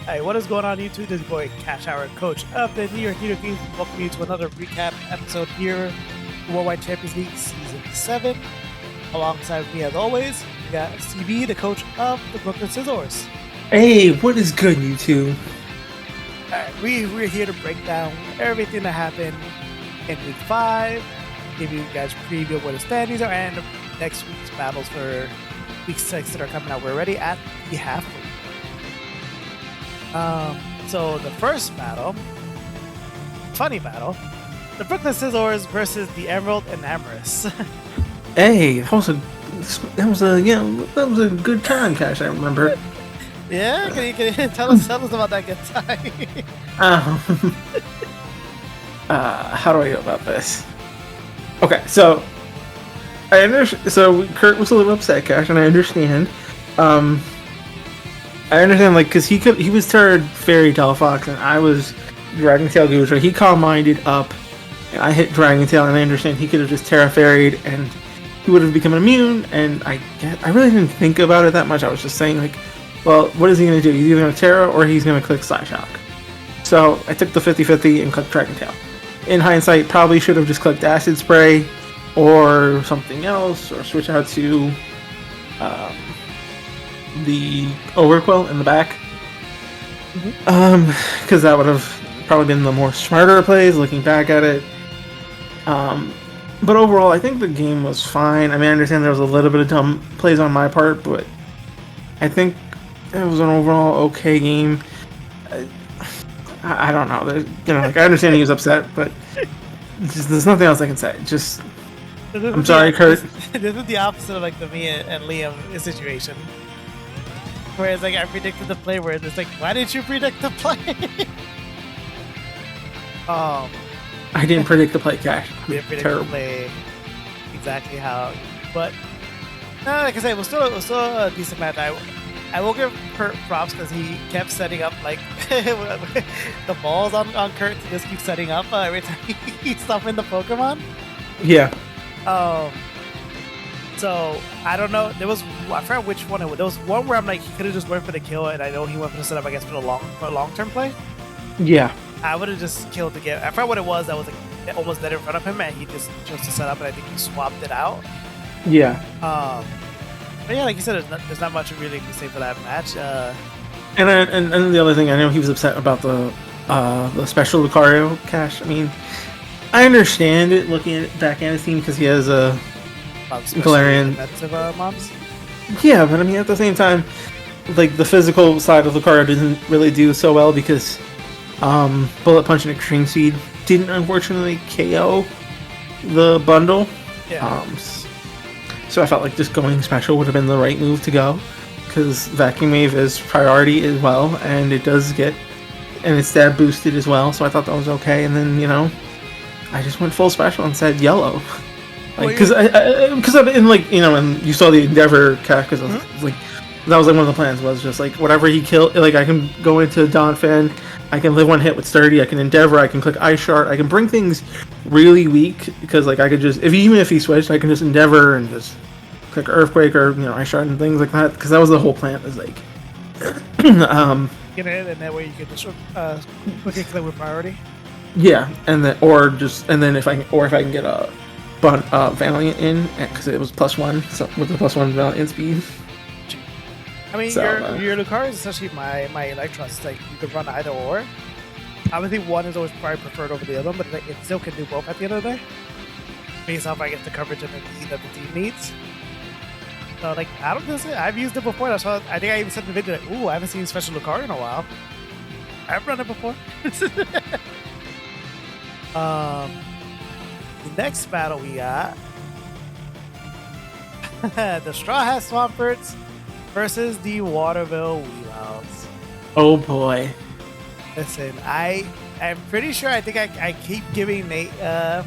Hey, what is going on YouTube? This is your boy Kash, our coach of the New York Yankees. Welcome you to another recap episode here, Worldwide Champions League Season 7. Alongside me, as always, we got CB, the coach of the Brooklyn Scissors. Hey, what is good, YouTube? Alright, we're here to break down everything that happened in Week 5, give you guys a preview of where the standings are, and next week's battles for Week 6 that are coming out. We're already at the halfway. So the first battle, funny battle, the Brooklyn Scissors versus the Emerald and Amorous. Hey, that was a good time, Cash. I remember. Yeah, can you tell us about that good time? How do I go about this? Okay, so I understand. So Kurt was a little upset, Cash, and I understand. I understand, like, because he was Terra Fairy Tale Fox, and I was Dragon Tail Goose. He Calm Minded up, and I hit Dragon Tail, and I understand he could have just Terra Fairied, and he would have become immune. And I really didn't think about it that much. I was just saying, like, well, what is he going to do? He's either going to Terra or he's going to click Psyshock. So I took the 50-50 and clicked Dragon Tail. In hindsight, probably should have just clicked Acid Spray or something else, or switch out to the Overquill in the back. Because that would have probably been the more smarter plays looking back at it. But overall, I think the game was fine. I mean, I understand there was a little bit of dumb plays on my part, but I think it was an overall okay game. I don't know. Like, I understand he was upset, but there's nothing else I can say. Just, I'm sorry, Kurt. This is the opposite of like the me and Liam situation. Whereas, like, I predicted the play, where it's like, why didn't you predict the play? I didn't predict the play, Cash. Didn't predict the play exactly how, but no, like I said, it was still a decent match. I will give Kurt props because he kept setting up like the balls on Kurt to just keep setting up every time he summoned the Pokemon. Yeah. So I don't know. I forgot which one it was. There was one where I'm like, he could have just went for the kill, and I know he went for the setup, I guess, for a long-term play. Yeah. I would have just killed to get. I forgot what it was that was like almost dead in front of him, and he just chose to set up, and I think he swapped it out. Yeah. But yeah, like you said, there's not much really to say for that match. And the other thing, I know he was upset about the special Lucario, Cash. I mean, I understand it looking back at his team because he has a Galarian defensive mobs. Yeah, but I mean, at the same time, like, the physical side of Lucario didn't really do so well because Bullet Punch and Extreme Speed didn't unfortunately KO the bundle. Yeah. So I felt like just going special would have been the right move to go, because Vacuum Wave is priority as well, and it does get, and it's stab boosted as well, so I thought that was okay. And then, I just went full special and said yellow. Like, because I've been, like, and you saw the Endeavor Cash, because like, that was like one of the plans, was just like, whatever he killed, like, I can go into Donphan, I can live one hit with Sturdy, I can Endeavor, I can click Ice Shard, I can bring things really weak, because, like, I could just, even if he switched, I can just Endeavor and just click Earthquake or, Ice Shard and things like that, because that was the whole plan, is like, get it, and that way you could just quickly click with priority. Yeah, and then, if I can get a Valiant in, because it was +1, so with the +1 Valiant speed. I mean, so, your Lucario is essentially my Electros. Like, you could run either or. Obviously, one is always probably preferred over the other one, but like, it still can do both at the end of the day, based off, I guess, the coverage and the need that the team needs. So, like, I don't know. I've used it before. That's why I think I even said in the video, like, ooh, I haven't seen Special Lucario in a while. I've run it before. The next battle we got the Straw Hat Swamperts versus the Waterville Weavils. Oh boy! Listen, I'm pretty sure. I think I keep giving Nate. I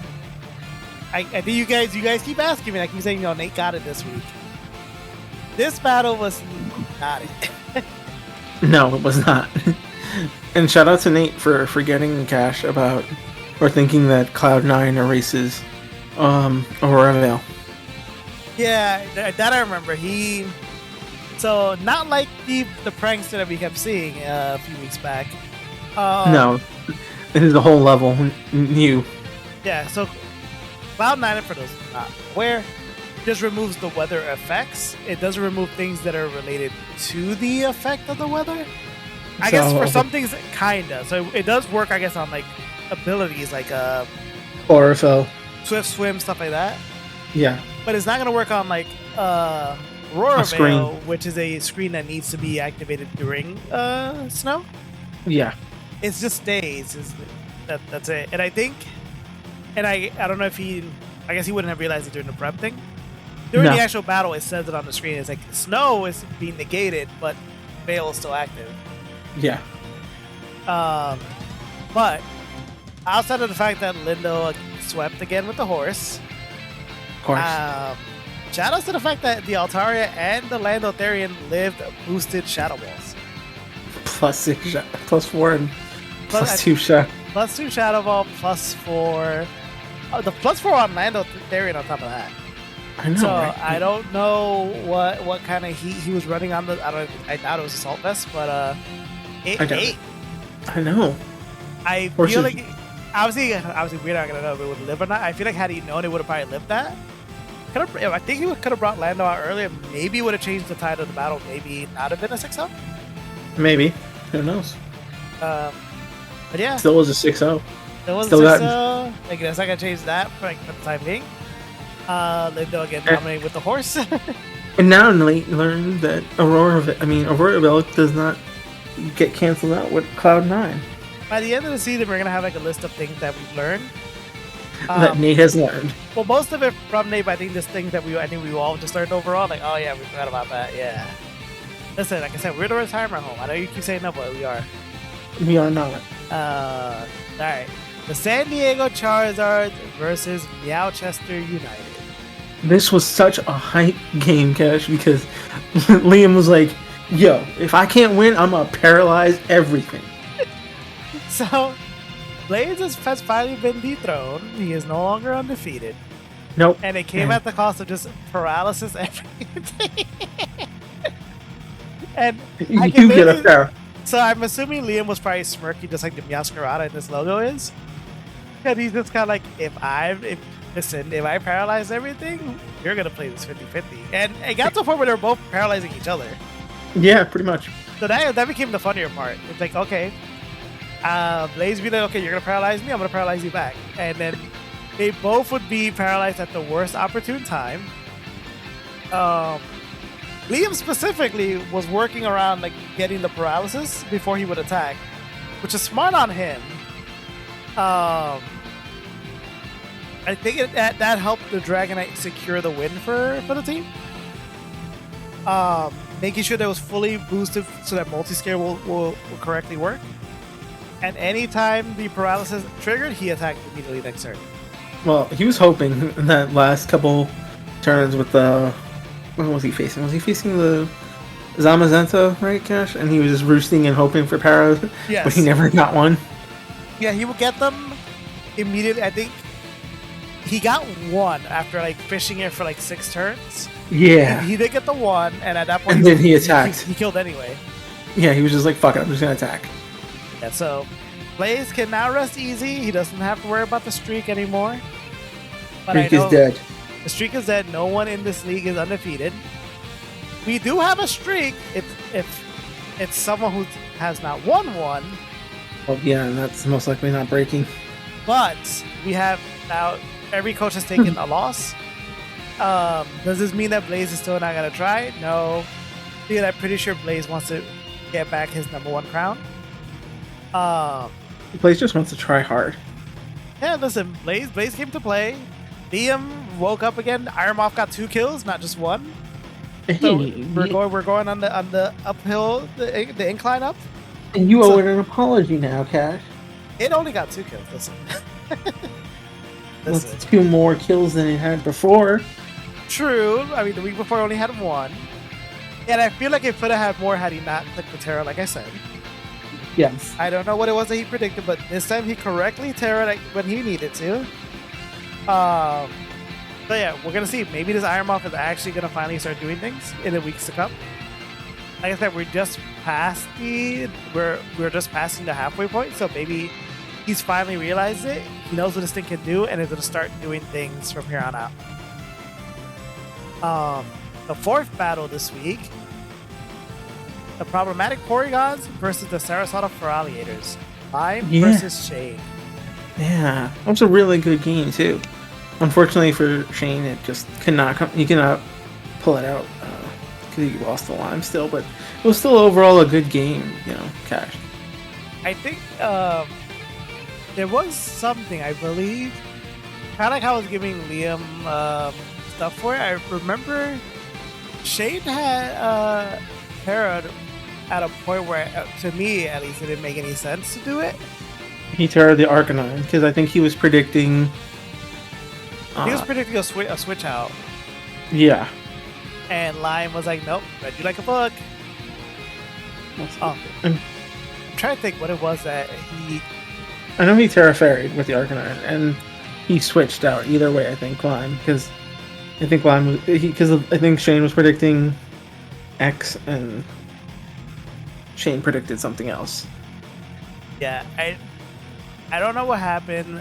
think you guys keep asking me. I keep saying, Nate got it this week. This battle was not it. No, it was not. And shout out to Nate for forgetting Cash about, or thinking that Cloud9 erases Aurora Veil. Yeah, that I remember. So not like the prankster that we kept seeing a few weeks back. No, it is a whole level new. Yeah, so Cloud9, for those not aware, just removes the weather effects. It doesn't remove things that are related to the effect of the weather. I guess for some things, kinda. So it does work, I guess, on like abilities like chlorophyll, swift swim, stuff like that. Yeah. But it's not gonna work on like Aurora Veil, which is a screen that needs to be activated during snow. Yeah. It just stays. That's it. And I think, and I don't know if I guess he wouldn't have realized it during the prep thing. During the actual battle, it says it on the screen. It's like snow is being negated, but Veil is still active. Yeah. But outside of the fact that Lindo swept again with the horse, of course. Shout outs to the fact that the Altaria and the Lando Therian lived boosted Shadow Balls. +6, +4, and +2 Shadow. +2 Shadow Ball, +4. The +4 on Lando Therian on top of that. I know. So right? I don't know what kind of heat he was running on the. I doubt it was Assault Vest, but it ate. I know. I feel like obviously we're not gonna know if it would live or not. I feel like had he known, it would have probably lived that. I think he could have brought Lando out earlier. Maybe would have changed the tide of the battle. Maybe not have been a 6-0. Maybe. Who knows? But yeah, still was a 6-0. Still was a 6-0. Like that's not gonna change that for the time being. Lindo again dominating with the horse. And now learned that Aurora Veil does not get canceled out with Cloud9. By the end of the season, we're gonna have like a list of things that we've learned. That Nate has learned. Well, most of it from Nate, but I think there's things that I think we all just learned overall. Like, oh yeah, we forgot about that. Yeah. Listen, like I said, we're the retirement home. I know you keep saying no, but we are. We are not. All right. The San Diego Charizards versus Meowchester United. This was such a hype game, Kash, because Liam was like, yo, if I can't win, I'm gonna paralyze everything. So, Blaze has finally been dethroned. He is no longer undefeated. Nope. And it came at the cost of just paralysis everything. And you get up there. So I'm assuming Liam was probably smirking just like the Meowscarada in this logo is. And he's just kind of like, if I paralyze everything, you're going to play this 50-50. And it got to the point where they were both paralyzing each other. Yeah, pretty much. So that became the funnier part. It's like, okay, Blaze be like, okay, you're going to paralyze me, I'm going to paralyze you back. And then they both would be paralyzed at the worst opportune time. Liam specifically was working around like getting the paralysis before he would attack, which is smart on him. I think that helped the Dragonite secure the win for the team. Making sure that it was fully boosted so that multi-scare will correctly work. And anytime the paralysis triggered, he attacked immediately next turn. Well, he was hoping that last couple turns with the... What was he facing? Was he facing the Zamazenta, right, Kash? And he was just roosting and hoping for paras, yes. But he never got one. Yeah, he would get them immediately. I think he got one after like fishing it for like 6 turns. Yeah. He did get the one, and at that point, and then he attacked. He killed anyway. Yeah, he was just like, fuck it, I'm just going to attack. Yeah, so Blaze can now rest easy. He doesn't have to worry about the streak anymore. But Streak is dead. The streak is dead. No one in this league is undefeated. We do have a streak if it's someone who has not won one. Well, yeah, and that's most likely not breaking. But we have now, every coach has taken a loss. Does this mean that Blaze is still not going to try? No. Because I'm pretty sure Blaze wants to get back his #1 crown. Blaze just wants to try hard. Yeah, listen, Blaze came to play. Liam woke up again. Iron Moth got 2 kills, not just 1. So we're going on the uphill, the incline up. And you owe it an apology now, Kash. It only got 2 kills. Listen. That's 2 more kills than it had before. True. I mean, the week before it only had 1. And I feel like it could have had more had he not clicked the Terra, like I said. Yes. I don't know what it was that he predicted, but this time he correctly Terra when he needed to. So yeah, we're gonna see. Maybe this Iron Moth is actually gonna finally start doing things in the weeks to come. like I said, we're just passing the halfway point. So maybe he's finally realized it. He knows what this thing can do, and is gonna start doing things from here on out. The fourth battle this week: the problematic Porygons versus the Sarasota Feraligators. Lime versus Shane. Yeah, that was a really good game too. Unfortunately for Shane, it just he cannot pull it out because he lost the Lime still. But it was still overall a good game, Cash. I think there was something, I believe, kind of like how I was giving Liam stuff for it. I remember Shane had Terra at a point where, to me at least, it didn't make any sense to do it. He Terra the Arcanine because I think he was predicting. He was predicting a switch out. Yeah. And Lime was like, nope, read you like a book. I'm trying to think what it was that he... I know he Terra Fairied with the Arcanine, and he switched out either way, I think, Lime, because I think I think Shane was predicting X, and Shane predicted something else. Yeah, I don't know what happened.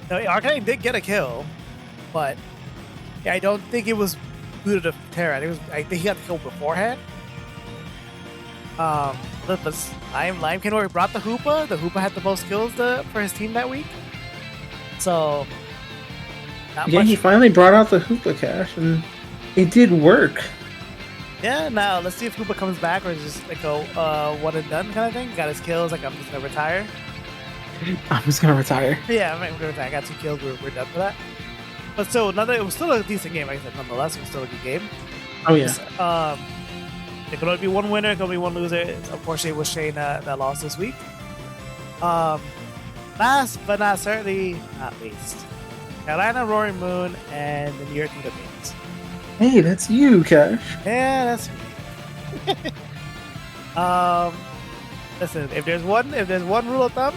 No, Arcanine did get a kill, but I don't think it was due to Terra. I think he got the kill beforehand. Lime came over, brought the Hoopa. The Hoopa had the most kills for his team that week. So, he finally brought out the Hoopa, Cash, and it did work. Yeah, now let's see if Hoopa comes back or is just like a one and done kind of thing. Got his kills, like I'm just gonna retire. I'm just gonna retire. Yeah, I'm gonna retire. I got 2 kills. We're done for that. But still, it was still a decent game. Like I said, nonetheless, it was still a good game. Oh yeah. There could only be one winner. There could only be one loser. Unfortunately, it was Shane that lost this week. Last but not certainly not least, Carolina Roaring Moon and the New York Domains. Hey, that's you, Cash. Yeah, that's me. Listen, if there's one rule of thumb,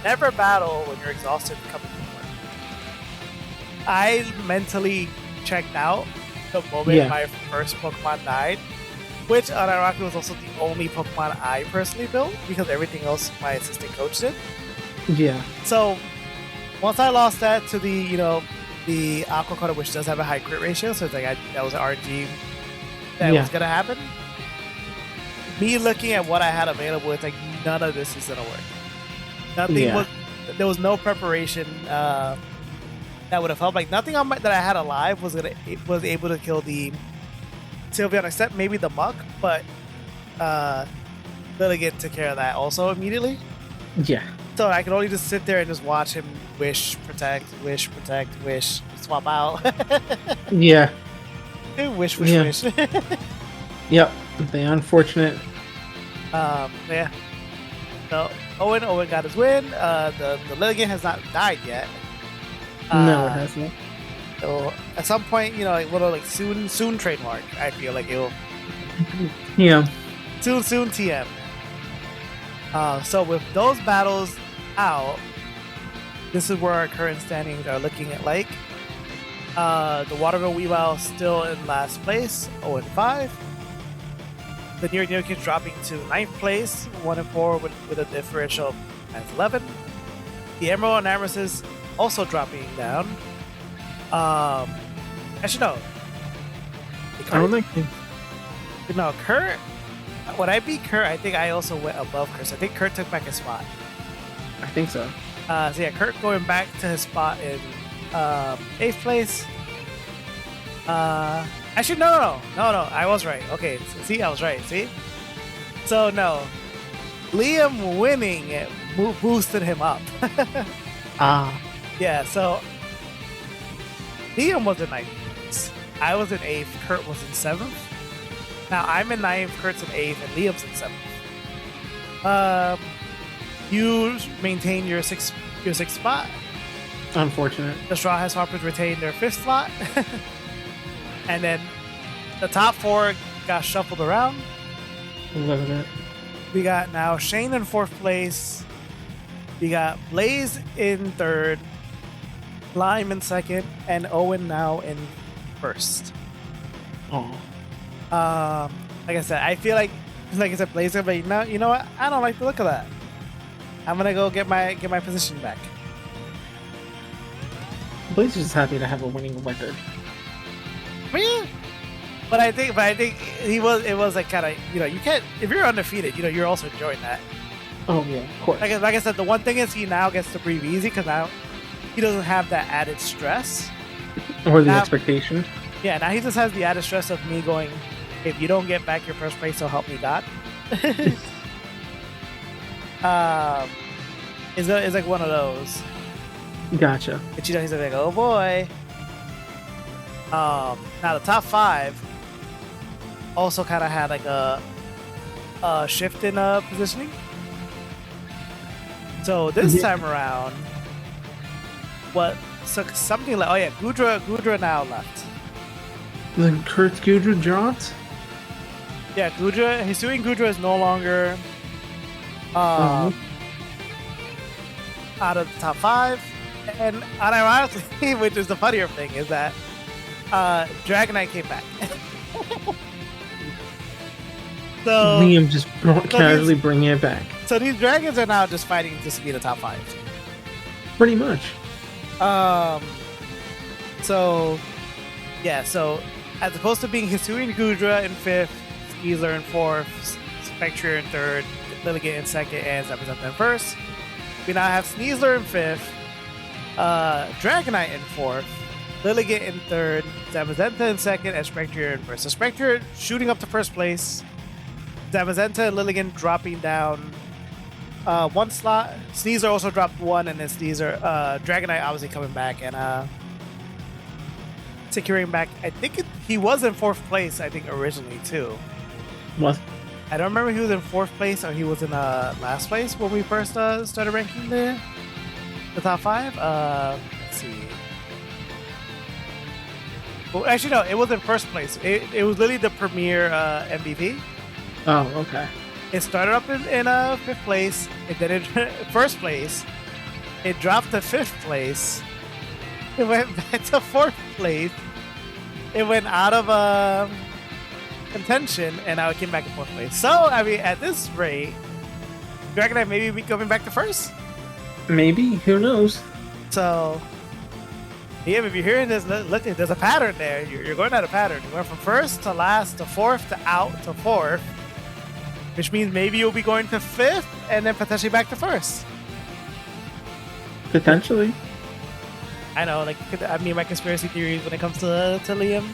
never battle when you're exhausted coming from work. I mentally checked out the moment my first Pokemon died, which unironically was also the only Pokemon I personally built because everything else my assistant coach did. Yeah. So once I lost that to the Aqua Cutter, which does have a high crit ratio, so it's like that was an RNG that was gonna happen. Me looking at what I had available, it's like none of this is gonna work. Nothing was. There was no preparation that would have helped. Like nothing that I had alive was able to kill the Sylveon, except maybe the Muck, but Lilligant took care of that also immediately. Yeah. So I could only just sit there and just watch him wish, protect, swap out. Yeah. Wish. Yep. The unfortunate. Yeah. So Owen got his win. The Lilligant has not died yet. No, it hasn't. So at some point, soon trademark. I feel like it'll. Yeah. Soon TM. So with those battles out, this is where our current standings are looking at. The Waterville Weavile still in last place, 0-5. The New York Kids dropping to 9th place, 1-4 with a differential of -11. The Emerald and Amethyst also dropping down. Actually, no. I don't think. No, Kurt. When I beat Kurt, I think I also went above Kurt. So I think Kurt took back his spot. I think so. Kurt going back to his spot in 8th place. Actually, no. I was right. Okay, see, I was right. See? So, no. Liam winning it boosted him up. Yeah, so Liam was in 9th place. I was in 8th. Kurt was in 7th. Now, I'm in 9th, Kurt's in 8th, and Liam's in 7th. You maintain your sixth spot. Unfortunate. The Straw Hat Swappers retained their 5th slot. And then the top 4 got shuffled around. Love it. We got now Shane in 4th place. We got Blaze in 3rd. Lime in 2nd. And Owen now in 1st. Oh. Like I said, I feel like I said, Blazer, but you know what? I don't like the look of that. I'm gonna go get my position back. Blazer's is happy to have a winning record. Yeah. But I think it was like kind of, you can't, if you're undefeated, you're also enjoying that. Oh yeah, of course. Like I said, the one thing is he now gets to breathe easy because now he doesn't have that added stress. Or the expectation. Yeah, now he just has the added stress of me going, if you don't get back your first place, so help me God. It's like one of those. Gotcha. But he's like, oh boy. Now the top 5 also kind of had like a shift in positioning. So this time around, something like, oh yeah, Gudra now left. Then Kurt Gudra dropped? Yeah, Hisui Gudra is no longer out of the top 5. And unironically, which is the funnier thing, is that Dragonite came back. So Liam just casually bringing it back. So these dragons are now just fighting just to be in the top 5. Pretty much. So yeah, so as opposed to being Hisui and Gudra in 5th, Skeezer in 4th, Spectre in 3rd, Lilligant in 2nd, and Zapazenta in 1st, we now have Sneasler in 5th, Dragonite in 4th, Lilligant in 3rd, Zapazenta in 2nd, and Spectre in 1st. So Spectre shooting up to 1st place, Zapazenta and Lilligant dropping down 1 slot. Sneasler also dropped 1, and then Dragonite obviously coming back and securing back. I think he was in 4th place, I think, originally too. What? I don't remember if he was in 4th place or he was in last place when we first started ranking the top 5. Let's see. Well, actually, no, it was in 1st place. It was literally the premier MVP. Oh, okay. It started up in 5th place, and then in 1st place, it dropped to 5th place. It went back to 4th place. It went out of contention, and now it came back in 4th place. So, I mean, at this rate, Dragonite maybe be coming back to 1st? Maybe. Who knows? So, yeah, if you're hearing this, look, there's a pattern there. You're going at a pattern. You went from 1st to last to 4th to out to 4th, which means maybe you'll be going to 5th and then potentially back to 1st. Potentially. I know, like, I mean, my conspiracy theories when it comes to Liam,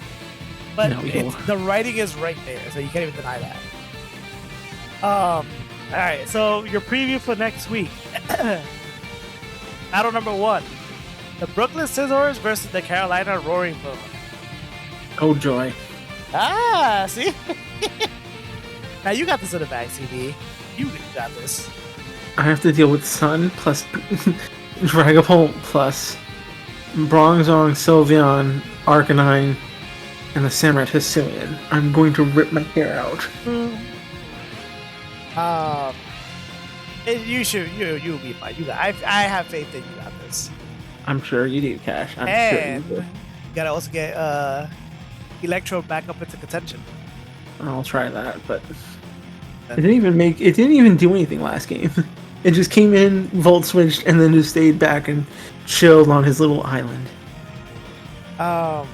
but No, the writing is right there, so you can't even deny that. All right, so your preview for next week. Battle number 1: the Brooklyn Scissors versus the Carolina Roaring Boom. Oh joy! See. Now you got this in the bag, CB. You got this. I have to deal with Sun plus Dragapult plus Bronzong, Sylveon, Arcanine, and the Samurott Hisuian. I'm going to rip my hair out. You'll be fine. I have faith that you got this. I'm sure you do, Cash. I'm and sure you do. You gotta also get Electro back up into contention. I'll try that, but it didn't even do anything last game. It just came in, volt switched, and then just stayed back and chilled on his little island. While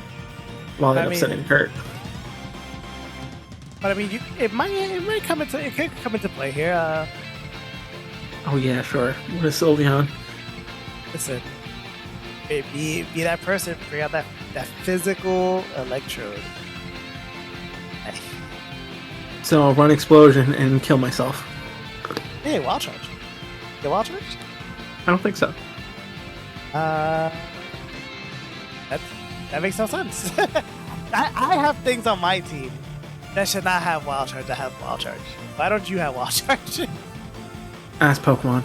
it upsetting Kurt. But I mean, it could come into play here. Oh yeah, sure. What a Sylveon. Listen, be that person. Figure out that physical electrode. So I'll run Explosion and kill myself. Hey, Wild Charge. Get Wild Charge? I don't think so. That makes no sense. I have things on my team that should not have Wild Charge that have Wild Charge. Why don't you have Wild Charge? Ask Pokemon.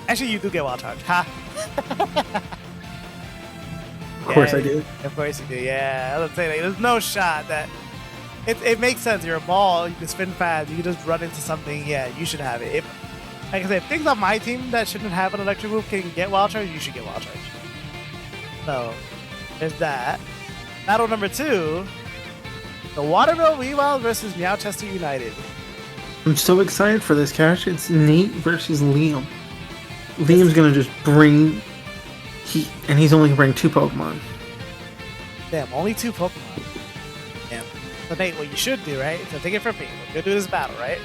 Actually, you do get Wild Charge, huh? Of course I do. Of course you do, yeah. I was saying, like, there's no shot that... It makes sense. You're a ball, you can spin fast, you can just run into something, yeah, you should have it. Like I said, if things on my team that shouldn't have an electric move can get Wild Charge, you should get Wild Charge. So, there's that. Battle number 2. The Waterville Weavile versus Meowchester United. I'm so excited for this, Cash. It's Nate versus Liam. Liam's gonna just bring heat, and he's only gonna bring 2 Pokemon. Damn, only 2 Pokemon. Damn. So Nate, what you should do, right? So take it from me. We're gonna do this battle, right?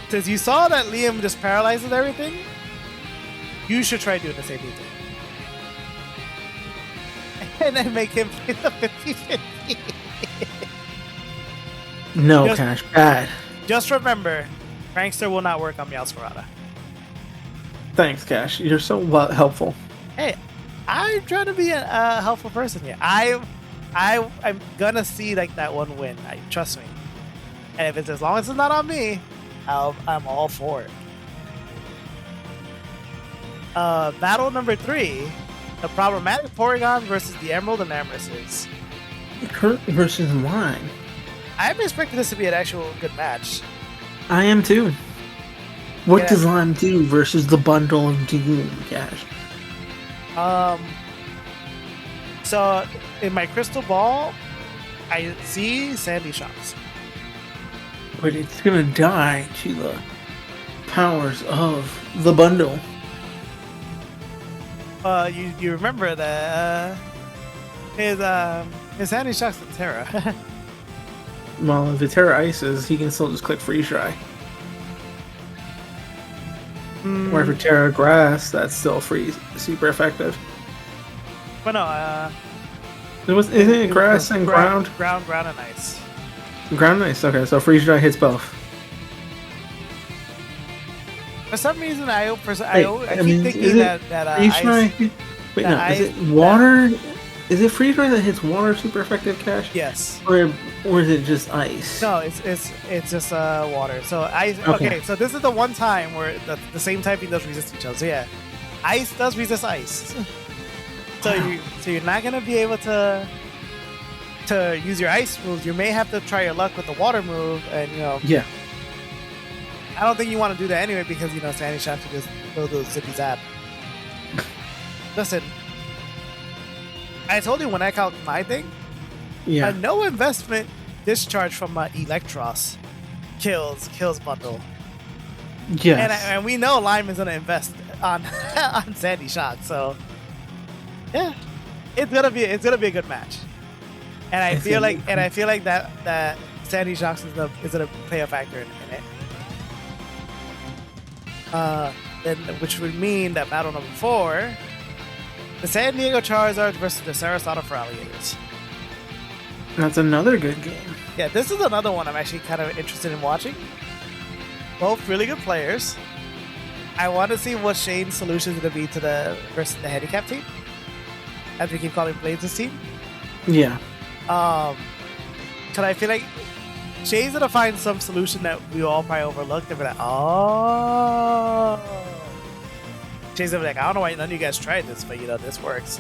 Since you saw that Liam just paralyzes everything, you should try doing the same thing. And then make him play the 50-50. No, Cash. Bad. Just remember, Prankster will not work on Meowscarada. Thanks, Cash. You're so helpful. Hey, I'm trying to be a helpful person here. I'm gonna see like that one win. Trust me. And if it's as long as it's not on me, I'm all for it. Battle number 3, the problematic Porygon versus the Emerald and Amethyst. Kurt versus Lime. I'm expecting this to be an actual good match. I am too. What does Lime do versus the Bundle of Doom, Cash? So in my crystal ball, I see Sandy Shocks. But it's gonna die to the powers of the bundle. You remember that his Sandy Shocks and Terra. Well, if the Terra ices, he can still just click Freeze Dry. Or if it's Terra Grass, that's still super effective. But no, Isn't it Grass and Ground? Ground and Ice. Ground and Ice, okay, so Freeze Dry hits both. For some reason, I keep thinking that Freeze Dry. Wait, no, is it water? Is it Freeze Dry that hits water super effective, Cash? Yes. Or is it just ice? No, it's just water. So ice. Okay, so this is the one time where the same typing does resist each other. So yeah, ice does resist ice. So you're not gonna be able to use your ice moves. You may have to try your luck with the water move, and Yeah. I don't think you want to do that anyway because Sandy Shocks will just go to the Zippy Zap. Listen, I told you when I count my thing. Yeah. A no investment discharge from Electros kills Bundle. Yes. And we know Lime is gonna invest on on Sandy Shock, so yeah, it's gonna be a good match. And I feel like that Sandy Shock is gonna play a factor in it. Then which would mean that battle number 4, the San Diego Charizards versus the Sarasota Feraligatrs. That's another good game. Yeah, this is another one I'm actually kind of interested in watching. Both really good players. I want to see what Shane's solution is going to be to the versus the handicap team, as we keep calling Blades' team. Yeah. Because I feel like Shane's going to find some solution that we all probably overlooked and be like, oh. Shane's going to be like, I don't know why none of you guys tried this, but this works.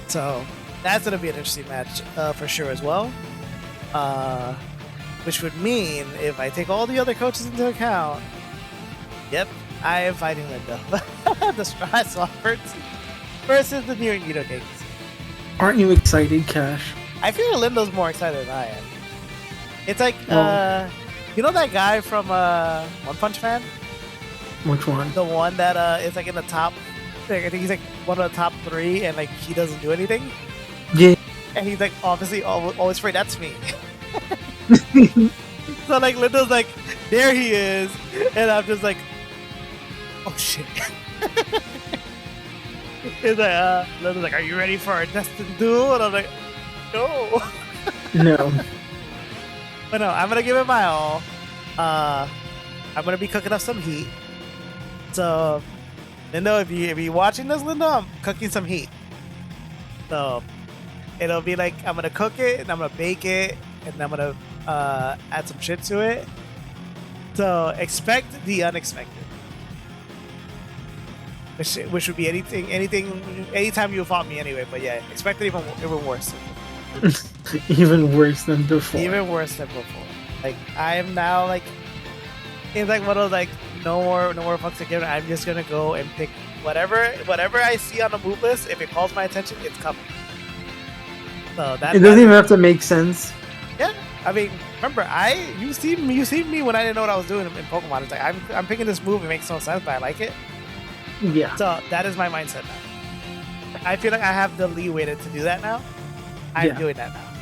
So that's going to be an interesting match for sure as well. Which would mean, if I take all the other coaches into account, yep, I am fighting Lindo. The Straw Swampers versus the New York Nido Kings. Aren't you excited, Cash? I feel like Lindo's more excited than I am. It's like, you know that guy from One Punch Man? Which one? The one that is like in the top, I think he's like one of the top 3 and like he doesn't do anything. Yeah. And he's like obviously always afraid. That's me. So like Lindo's like, there he is, and I'm just like, oh shit. It's like Lindo's like, are you ready for our destined duel? And I'm like, no. No. But no, I'm gonna give it my all. I'm gonna be cooking up some heat. So Lindo, if you're watching this, Lindo, I'm cooking some heat. So it'll be like I'm gonna cook it and I'm gonna bake it and I'm gonna add some shit to it. So expect the unexpected, which would be anytime you fought me anyway. But yeah, expect it even worse. Even worse than before. Even worse than before. Like I am now like, it's like one of those like no more fucks to give. I'm just gonna go and pick whatever I see on the move list. If it calls my attention, it's coming. So it doesn't even have to make sense. Yeah, I mean, remember, you see me when I didn't know what I was doing in Pokemon. It's like I'm picking this move. It makes no sense, but I like it. Yeah. So that is my mindset now. I feel like I have the leeway to do that now. I'm doing that now.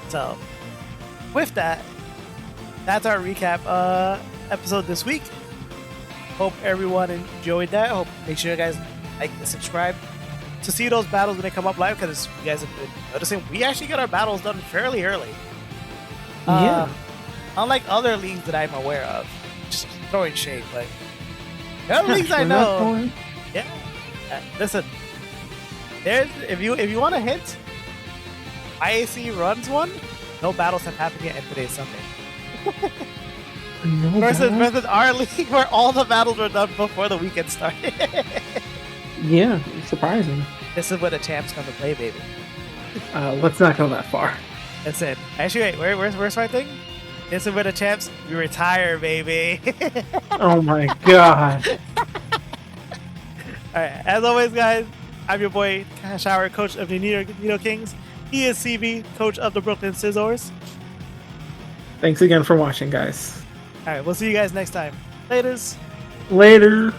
So with that, that's our recap episode this week. Hope everyone enjoyed that. Hope make sure you guys like and subscribe to see those battles when they come up live, because you guys have been noticing we actually get our battles done fairly early. Unlike other leagues that I'm aware of, just throwing shade, but the other leagues I know. Yeah, listen. If you want a hint, IAC runs one. No battles have happened yet, and today's Sunday. versus our league where all the battles were done before the weekend started. Yeah, surprising. This is where the champs come to play, baby. Let's not go that far. That's it. Actually, wait, where's my thing? This is where the champs we retire, baby. Oh my god. Alright, as always, guys, I'm your boy Kash, coach of the Nito Kings. He is CB, coach of the Brooklyn Scissors. Thanks again for watching, guys. Alright, we'll see you guys next time. Laters. Later.